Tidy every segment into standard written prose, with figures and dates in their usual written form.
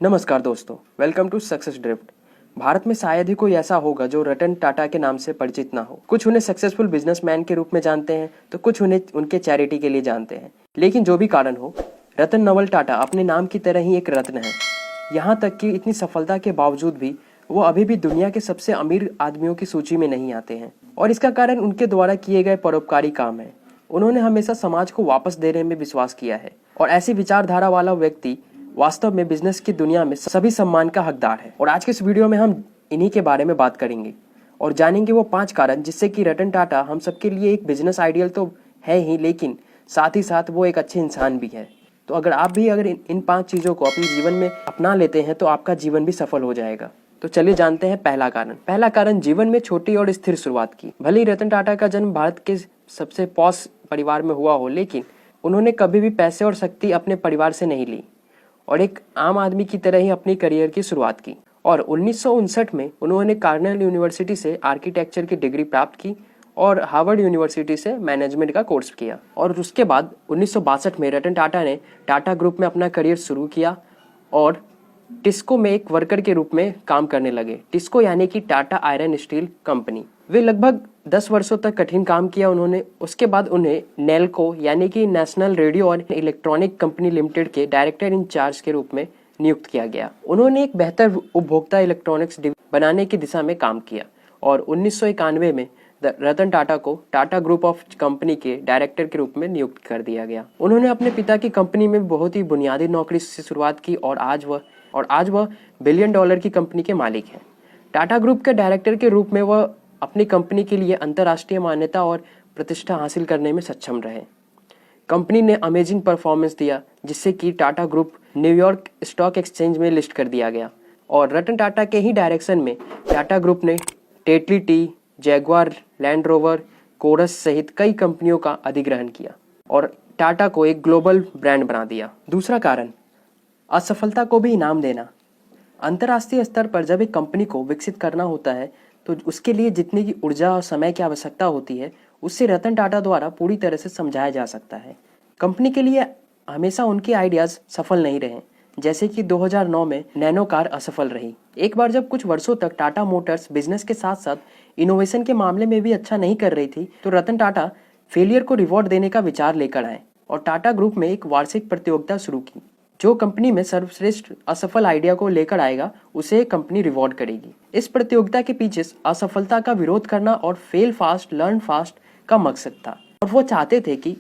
नमस्कार दोस्तों, welcome to success drift. Bharat में शायद ही कोई ऐसा होगा जो रतन टाटा के नाम से परिचित ना हो। कुछ उन्हें सक्सेसफुल बिजनेसमैन के रूप में जानते हैं तो कुछ उन्हें उनके चैरिटी के लिए जानते हैं। लेकिन जो भी कारण हो, रतन नवल टाटा अपने नाम की तरह ही एक रत्न है। यहाँ तक कि इतनी सफलता के बावजूद भी वो अभी भी दुनिया के सबसे अमीर आदमियों की सूची में नहीं आते हैं, और इसका कारण उनके द्वारा किए गए परोपकारी काम है। उन्होंने हमेशा समाज को वापस देने में विश्वास किया है, और ऐसी विचारधारा वाला व्यक्ति वास्तव में बिजनेस की दुनिया में सभी सम्मान का हकदार है। और आज के इस वीडियो में हम इन्हीं के बारे में बात करेंगे और जानेंगे वो 5 कारण जिससे कि रतन टाटा हम सबके लिए एक बिजनेस आइडियल तो है ही, लेकिन साथ ही साथ वो एक अच्छे इंसान भी है। तो अगर आप भी इन 5 चीज़ों को अपने जीवन में अपना लेते हैं तो आपका जीवन भी सफल हो जाएगा। तो चलिए जानते हैं पहला कारण जीवन में छोटी और स्थिर शुरुआत की। भले ही रतन टाटा का जन्म भारत के सबसे पॉश परिवार में हुआ हो, लेकिन उन्होंने कभी भी पैसे और शक्ति अपने परिवार से नहीं ली और एक आम आदमी की तरह ही अपनी करियर की शुरुआत की। और 1959 में उन्होंने कार्नेल यूनिवर्सिटी से आर्किटेक्चर की डिग्री प्राप्त की और हार्वर्ड यूनिवर्सिटी से मैनेजमेंट का कोर्स किया। और उसके बाद 1962 में रतन टाटा ने टाटा ग्रुप में अपना करियर शुरू किया और टिस्को में एक वर्कर के रूप में काम करने लगे। टिस्को यानी कि टाटा आयरन स्टील कंपनी। वे लगभग 10 वर्षों तक कठिन काम किया उन्होंने। उसके बाद उन्हें नेल्को यानी कि नेशनल रेडियो और इलेक्ट्रॉनिक कंपनी लिमिटेड के डायरेक्टर इन चार्ज के रूप में नियुक्त किया गया। उन्होंने एक बेहतर उपभोक्ता इलेक्ट्रॉनिक्स बनाने की दिशा में काम किया और 1991 में रतन टाटा को टाटा ग्रुप ऑफ कंपनी के डायरेक्टर के रूप में नियुक्त कर दिया गया। उन्होंने अपने पिता की कंपनी में बहुत ही बुनियादी नौकरी से शुरुआत की और आज वह बिलियन डॉलर की कंपनी के मालिक हैं। टाटा ग्रुप के डायरेक्टर के रूप में वह अपनी कंपनी के लिए अंतर्राष्ट्रीय मान्यता और प्रतिष्ठा हासिल करने में सक्षम रहे। कंपनी ने अमेजिंग परफॉर्मेंस दिया, जिससे कि Tata group New York stock exchange में लिस्ट कर दिया गया। और रतन टाटा के ही डायरेक्शन में टाटा ग्रुप ने Tetley tea, Jaguar, Land Rover, Corus सहित कई कंपनियों का अधिग्रहण किया और टाटा को एक ग्लोबल ब्रांड बना दिया। दूसरा कारण, असफलता को भी इनाम देना। अंतर्राष्ट्रीय स्तर पर जब एक कंपनी को विकसित करना होता है तो उसके लिए जितनी की ऊर्जा और समय की आवश्यकता होती है, उससे रतन टाटा द्वारा पूरी तरह से समझाया जा सकता है। कंपनी के लिए हमेशा उनके आइडियाज सफल नहीं रहे, जैसे कि 2009 में नैनो कार असफल रही। एक बार जब कुछ वर्षों तक टाटा मोटर्स बिजनेस के साथ साथ इनोवेशन के मामले में भी अच्छा नहीं कर रही थी, तो रतन टाटा फेलियर को रिवॉर्ड देने का विचार लेकर आए और टाटा ग्रुप में एक वार्षिक प्रतियोगिता शुरू की। जो कंपनी में सर्वश्रेष्ठ असफल आइडिया को लेकर आएगा, उसे कंपनी रिवॉर्ड करेगी। इस प्रतियोगिता के पीछे असफलता का विरोध करना और फेल फास्ट लर्न फास्ट का मकसद था। और वो चाहते थे कि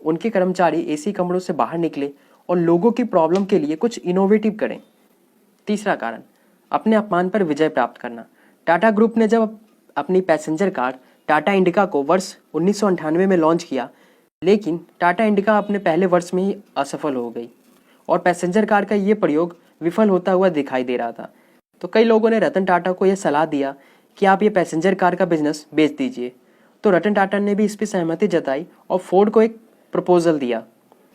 उनके कर्मचारी एसी कमरों से बाहर निकले और लोगों की प्रॉब्लम के लिए कुछ इनोवेटिव करें। तीसरा कारण, अपने अपमान पर विजय प्राप्त करना। टाटा ग्रुप ने जब अपनी पैसेंजर कार टाटा इंडिका को वर्ष 1998 में लॉन्च किया, लेकिन टाटा इंडिका अपने पहले वर्ष में ही असफल हो गई और पैसेंजर कार का ये प्रयोग विफल होता हुआ दिखाई दे रहा था। तो कई लोगों ने रतन टाटा को यह सलाह दिया कि आप ये पैसेंजर कार का बिजनेस बेच दीजिए। तो रतन टाटा ने भी इस पर सहमति जताई और फोर्ड को एक प्रपोजल दिया।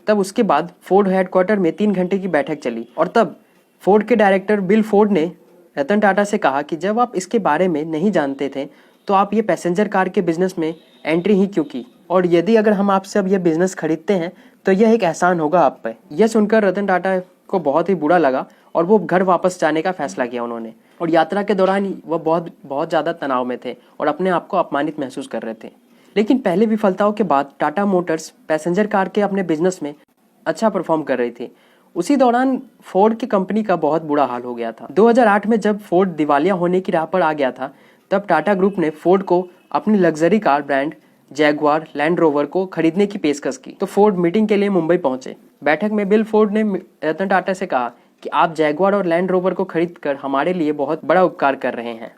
तब उसके बाद फोर्ड हेडक्वार्टर में 3 घंटे की बैठक चली और तब फोर्ड के डायरेक्टर बिल फोर्ड ने रतन टाटा से कहा कि जब आप इसके बारे में नहीं जानते थे तो आप ये पैसेंजर कार के बिजनेस में एंट्री ही क्यों की, और यदि अगर हम आपसे अब यह बिजनेस खरीदते हैं तो यह एक एहसान होगा आप पे। यह सुनकर रतन टाटा को बहुत ही बुरा लगा और वो घर वापस जाने का फैसला किया उन्होंने। और यात्रा के दौरान वह बहुत ज़्यादा तनाव में थे और अपने आप को अपमानित महसूस कर रहे थे। लेकिन पहले विफलताओं के बाद टाटा मोटर्स पैसेंजर कार के अपने बिजनेस में अच्छा परफॉर्म कर रही थी। उसी दौरान फोर्ड की कंपनी का बहुत बुरा हाल हो गया था। 2008 में जब फोर्ड दिवालिया होने की राह पर आ गया था, तब टाटा ग्रुप ने फोर्ड को अपनी luxury car brand Jaguar Land rover को खरीदने की पेशकश की। तो फोर्ड मीटिंग के लिए मुंबई पहुंचे। बैठक में बिल फोर्ड ने रतन टाटा से कहा कि आप जैगुआर और लैंड रोवर को खरीदकर हमारे लिए बहुत बड़ा उपकार कर रहे हैं।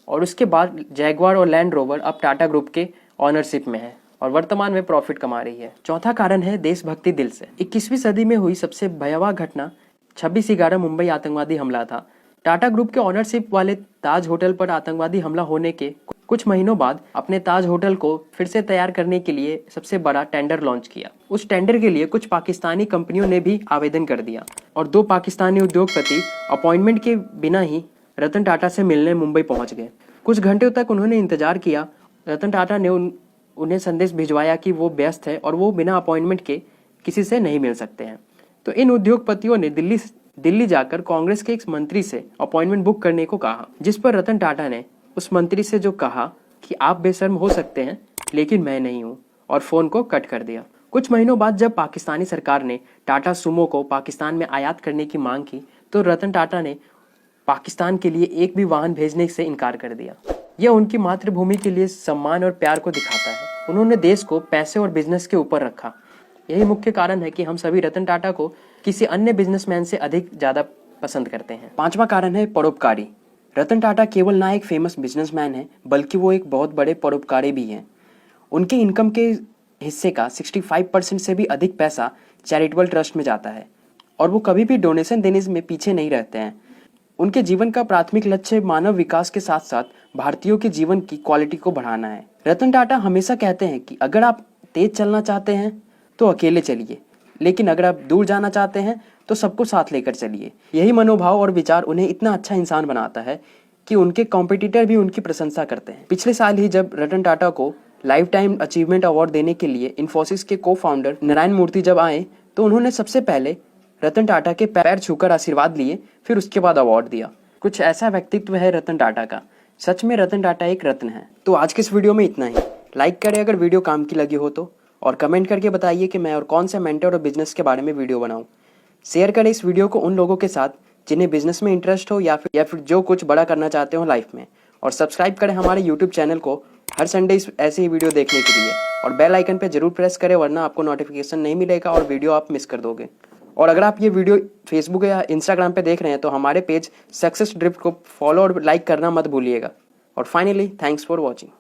और उसके बाद जैगुआर और लैंड रोवर अब टाटा ग्रुप के ऑनरशिप में है और वर्तमान में प्रॉफिट कमा रही है। चौथा कारण है देशभक्ति दिल से। 21वीं सदी में हुई सबसे भयावह घटना 26/11 मुंबई आतंकवादी हमला था। टाटा ग्रुप के ऑनरशिप वाले ताज होटल पर आतंकवादी हमला होने के कुछ महीनों बाद अपने ताज होटल को फिर से तैयार करने के लिए सबसे बड़ा टेंडर लॉन्च किया। उस टेंडर के लिए कुछ पाकिस्तानी कंपनियों ने भी आवेदन कर दिया और 2 पाकिस्तानी उद्योगपति अपॉइंटमेंट के बिना ही रतन टाटा से मिलने मुंबई पहुंच गए। कुछ घंटों तक उन्होंने इंतजार किया। रतन टाटा ने उन्हें संदेश भिजवाया कि वो व्यस्त है और वो बिना अपॉइंटमेंट के किसी से नहीं मिल सकते हैं। तो इन उद्योगपतियों ने दिल्ली जाकर कांग्रेस के एक मंत्री से अपॉइंटमेंट बुक करने को कहा, जिस पर रतन टाटा ने उस मंत्री से जो कहा कि आप बेशर्म हो सकते हैं लेकिन मैं नहीं हूं, और फोन को कट कर दिया। कुछ महीनों बाद जब पाकिस्तानी सरकार ने टाटा सुमो को पाकिस्तान में आयात करने की मांग की तो रतन टाटा ने पाकिस्तान के लिए एक भी वाहन भेजने से इनकार कर दिया। यह उनकी मातृभूमि के लिए सम्मान और प्यार को दिखाता है। उन्होंने देश को पैसे और बिजनेस के ऊपर रखा। यही मुख्य कारण है कि हम सभी रतन टाटा को किसी अन्य बिजनेसमैन से अधिक ज्यादा पसंद करते हैं। पांचवा कारण है परोपकारी। रतन टाटा केवल ना एक फेमस बिजनेसमैन है बल्कि वो एक बहुत बड़े परोपकारी भी हैं। उनके इनकम के हिस्से का 65% से भी अधिक पैसा चैरिटेबल ट्रस्ट में जाता है और वो कभी भी डोनेशन देने में पीछे नहीं रहते हैं। उनके जीवन का प्राथमिक लक्ष्य मानव विकास के साथ साथ भारतीयों के जीवन की क्वालिटी को बढ़ाना है। रतन टाटा हमेशा कहते हैं कि अगर आप तेज चलना चाहते हैं तो अकेले चलिए, लेकिन अगर आप दूर जाना चाहते हैं तो सबको साथ लेकर चलिए। यही मनोभाव और विचार उन्हें इतना अच्छा इंसान बनाता है कि उनके कॉम्पिटिटर भी उनकी प्रशंसा करते हैं। पिछले साल ही जब रतन टाटा को लाइफ टाइम अचीवमेंट अवार्ड देने के लिए इन्फोसिस के को फाउंडर नारायण मूर्ति जब आए तो उन्होंने सबसे पहले रतन टाटा के पैर छूकर आशीर्वाद लिए, फिर उसके बाद अवार्ड दिया। कुछ ऐसा व्यक्तित्व है रतन टाटा का। सच में रतन टाटा एक रत्न है। तो आज के इस वीडियो में इतना ही। लाइक करें अगर वीडियो काम की लगी हो तो, और कमेंट करके बताइए कि मैं और कौन से मेंटर और बिजनेस के बारे में वीडियो बनाऊं। शेयर करें इस वीडियो को उन लोगों के साथ जिन्हें बिजनेस में इंटरेस्ट हो या फिर जो कुछ बड़ा करना चाहते हो लाइफ में, और सब्सक्राइब करें हमारे यूट्यूब चैनल को हर संडे ऐसे ही वीडियो देखने के लिए, और बेल आइकन पे जरूर प्रेस करें वरना आपको नोटिफिकेशन नहीं मिलेगा और वीडियो आप मिस कर दोगे। और अगर आप ये वीडियो फेसबुक या इंस्टाग्राम पे देख रहे हैं तो हमारे पेज सक्सेस ड्रिफ्ट को फॉलो और लाइक करना मत भूलिएगा। और फाइनली थैंक्स फॉर वॉचिंग।